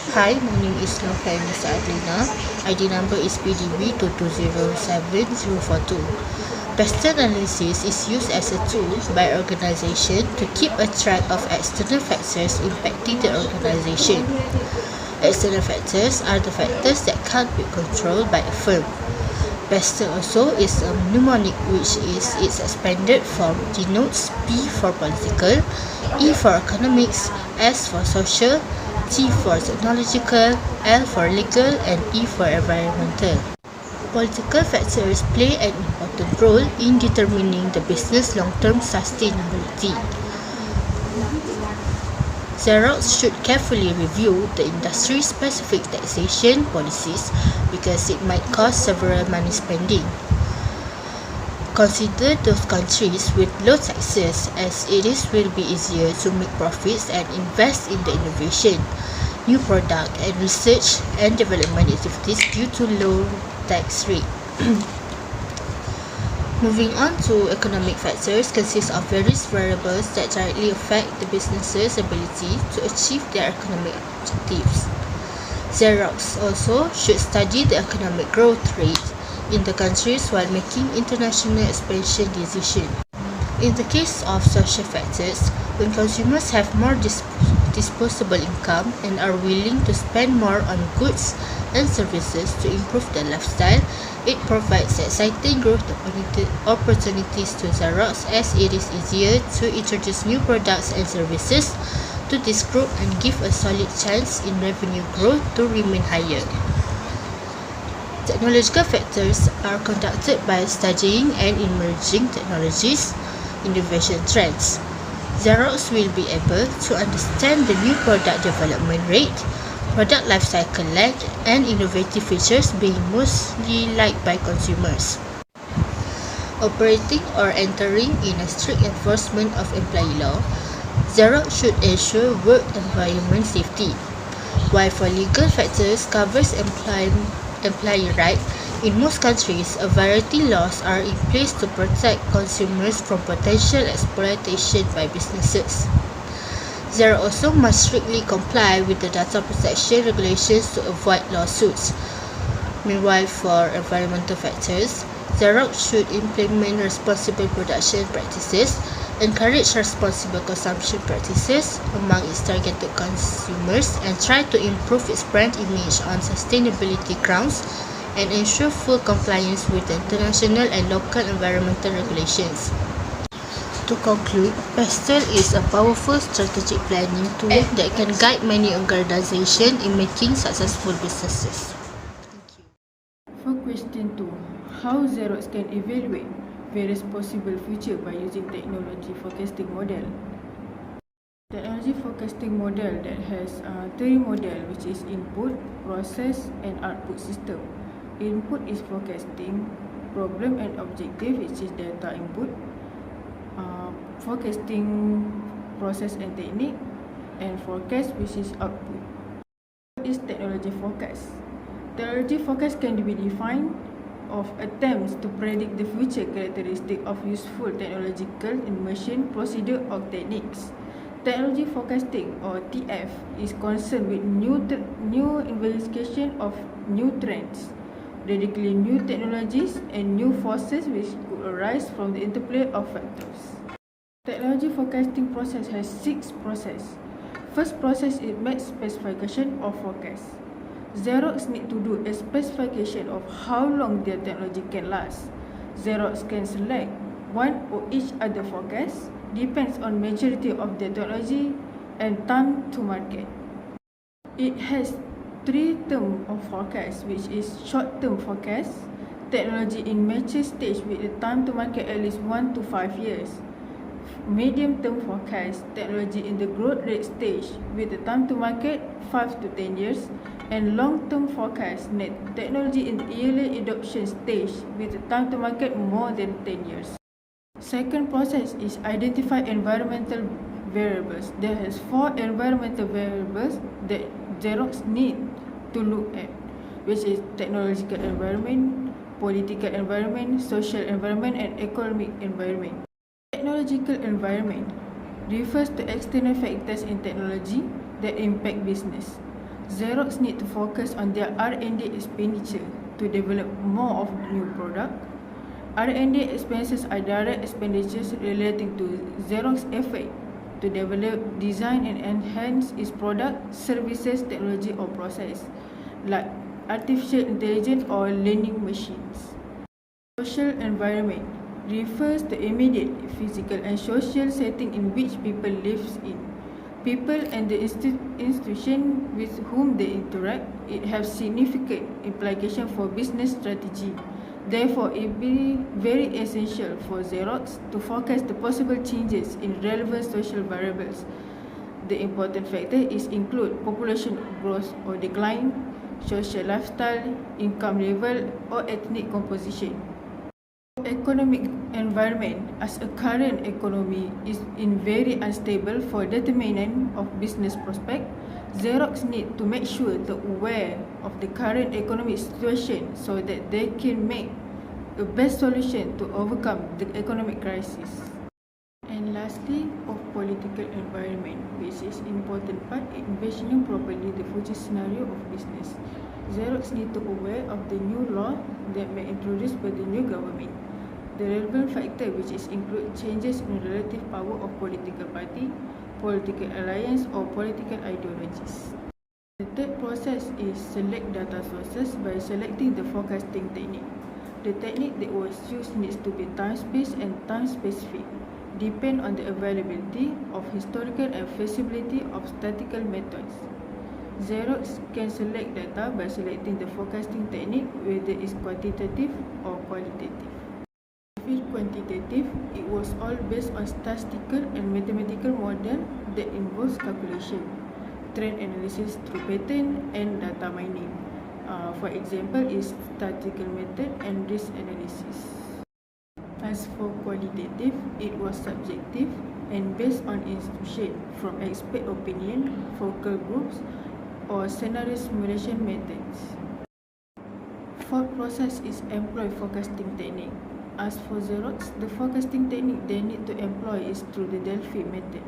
Hi, my name is Nova Mr. Adlina. ID number is PDB 2207042. Pest analysis is used as a tool by organization to keep a track of external factors impacting the organization. External factors are the factors that can't be controlled by a firm. Pest also is a mnemonic which is its expanded form denotes P for political, E for economics, S for social, T for technological, L for legal, and E for environmental. Political factors play an important role in determining the business long-term sustainability. Xerox should carefully review the industry-specific taxation policies because it might cost several money spending. Consider those countries with low taxes as will be easier to make profits and invest in the innovation, new product and research and development activities due to low tax rate. Moving on to economic factors consist of various variables that directly affect the business's ability to achieve their economic objectives. Xerox also should study the economic growth rate in the countries while making international expansion decisions. In the case of social factors, when consumers have more disposable income and are willing to spend more on goods and services to improve their lifestyle, it provides exciting growth opportunities to Xerox as it is easier to introduce new products and services to this group and give a solid chance in revenue growth to remain higher. Technological factors are conducted by studying and emerging technologies, innovation trends. Xerox will be able to understand the new product development rate, product lifecycle length, and innovative features being mostly liked by consumers. Operating or entering in a strict enforcement of employee law, Xerox should ensure work environment safety. While for legal factors covers employee rights, in most countries, a variety laws are in place to protect consumers from potential exploitation by businesses. Xerox also must strictly comply with the data protection regulations to avoid lawsuits. Meanwhile, for environmental factors, Xerox should implement responsible production practices, encourage responsible consumption practices among its targeted consumers, and try to improve its brand image on sustainability grounds and ensure full compliance with international and local environmental regulations. To conclude, PESTEL is a powerful strategic planning tool that can guide many organizations in making successful businesses. For question 2, how Xerox can evaluate various possible future by using technology forecasting model? Technology forecasting model that has three models, which is input, process, and output system. Input is forecasting, problem and objective, which is data input, forecasting process and technique, and forecast, which is output. What is technology forecast? Technology forecast can be defined of attempts to predict the future characteristic of useful technological innovation, procedure, or techniques. Technology forecasting, or TF, is concerned with new investigation of new trends, radically new technologies, and new forces which could arise from the interplay of factors. Technology forecasting process has 6 processes. First process is make specification of forecast. Xerox need to do a specification of how long their technology can last. Xerox can select one or each other forecast, depends on majority of the technology and time to market. It has 3 terms of forecast, which is short-term forecast, technology in mature stage with a time to market at least 1 to 5 years. Medium-term forecast, technology in the growth rate stage with a time to market 5 to 10 years, and long-term forecast, technology in the early adoption stage with a time to market more than 10 years. Second process is identify environmental variables. There is 4 environmental variables that Xerox need to look at, which is technological environment, political environment, social environment, and economic environment. Technological environment refers to external factors in technology that impact business. Xerox need to focus on their R&D expenditure to develop more of the new product. R&D expenses are direct expenditures relating to Xerox effort to develop, design and enhance its product, services, technology or process, like artificial intelligence or learning machines. Social environment refers to immediate physical and social setting in which people live in. People and the institution with whom they interact, it has significant implication for business strategy. Therefore, it will be very essential for Xerox to forecast the possible changes in relevant social variables. The important factors include population growth or decline, social lifestyle, income level, or ethnic composition. Economic environment, as a current economy is in very unstable for determinant of business prospect, Xerox need to make sure they're aware of the current economic situation so that they can make the best solution to overcome the economic crisis. And lastly, of political environment, which is important part in envisioning properly the future scenario of business. Xerox need to aware of the new law that may introduced by the new government. The relevant factor which is include changes in relative power of political party, political alliance or political ideologies. The third process is select data sources by selecting the forecasting technique. The technique that was used needs to be time-space and time-specific, depend on the availability of historical and feasibility of statistical methods. Xerox can select data by selecting the forecasting technique whether it's quantitative or qualitative. If quantitative, it was all based on statistical and mathematical model that involves calculation, trend analysis through pattern and data mining. For example, is statistical method and risk analysis. As for qualitative, it was subjective and based on institution from expert opinion, focal groups, or scenario simulation methods. Fourth process is employ forecasting technique. As for Xerox, the forecasting technique they need to employ is through the Delphi method.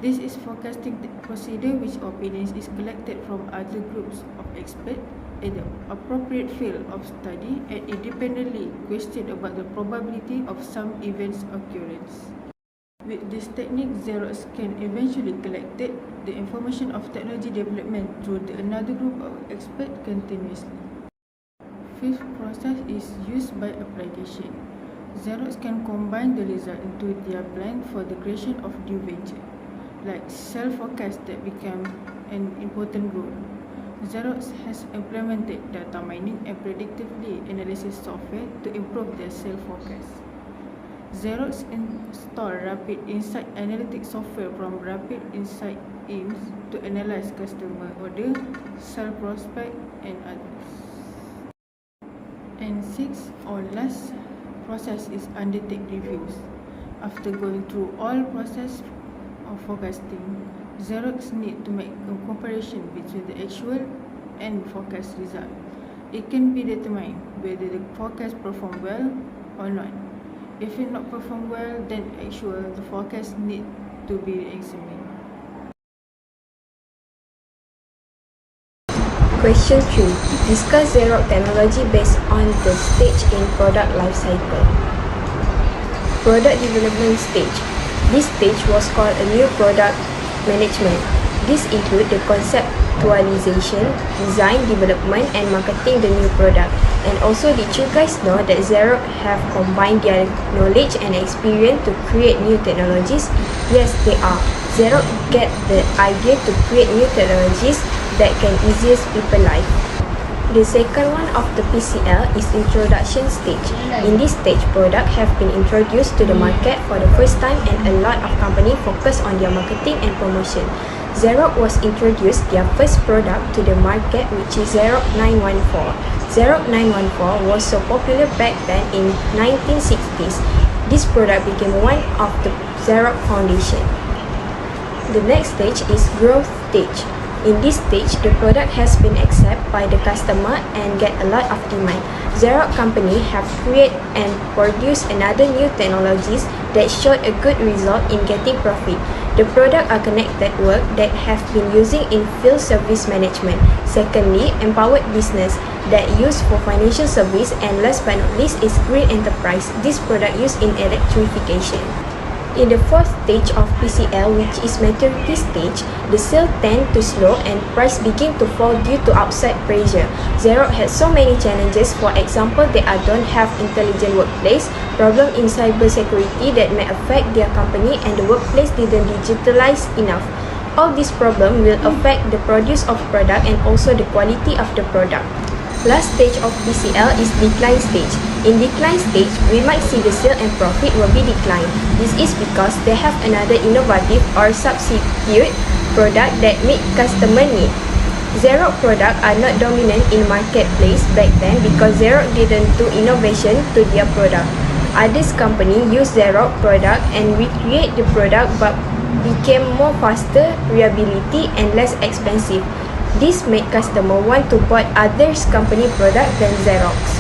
This is forecasting procedure which opinions is collected from other groups of experts in the appropriate field of study and independently question about the probability of some events occurrence. With this technique, Xerox can eventually collect the information of technology development through another group of experts continuously. Fifth process is used by application. Xerox can combine the result into their plan for the creation of new venture, like self-forecast that became an important role. Xerox has implemented data mining and predictively analysis software to improve their self-forecast. Xerox installed Rapid Insight analytics software from Rapid Insight Inc. to analyze customer order, sell prospect, and others. And sixth or last process is undertake reviews. After going through all process of forecasting, Xerox need to make a comparison between the actual and forecast result. It can be determined whether the forecast perform well or not. If it not perform well, then the forecast need to be examined. Question 3. Discuss Xerox technology based on the stage in product life cycle. Product development stage. This stage was called a new product management. This include the conceptualization, design, development and marketing the new product. And also, did you guys know that Xerox have combined their knowledge and experience to create new technologies? Yes, they are. Xerox get the idea to create new technologies that can easiest people life. The second one of the PCL is introduction stage. In this stage, products have been introduced to the market for the first time and a lot of companies focus on their marketing and promotion. Xerox was introduced their first product to the market, which is Xerox 914. Xerox 914 was so popular back then in 1960s. This product became one of the Xerox foundation. The next stage is growth stage. In this stage, the product has been accepted by the customer and get a lot of demand. Xerox company have created and produced another new technologies that showed a good result in getting profit. The product are connected work that have been using in field service management. Secondly, empowered business that used for financial service, and last but not least is green enterprise. This product used in electrification. In the fourth stage of PCL, which is maturity stage, the sale tend to slow and price begin to fall due to outside pressure. Xerox has so many challenges. For example, they don't have intelligent workplace, problem in cyber security that may affect their company, and the workplace didn't digitalize enough. All these problems will affect the produce of product and also the quality of the product. Last stage of PCL is decline stage. In decline stage, we might see the sale and profit will be declined. This is because they have another innovative or substitute product that meet customer need. Xerox products are not dominant in marketplace back then because Xerox didn't do innovation to their product. Others company use Xerox product and recreate the product but became more faster, reliability and less expensive. This made customer want to buy others company product than Xerox.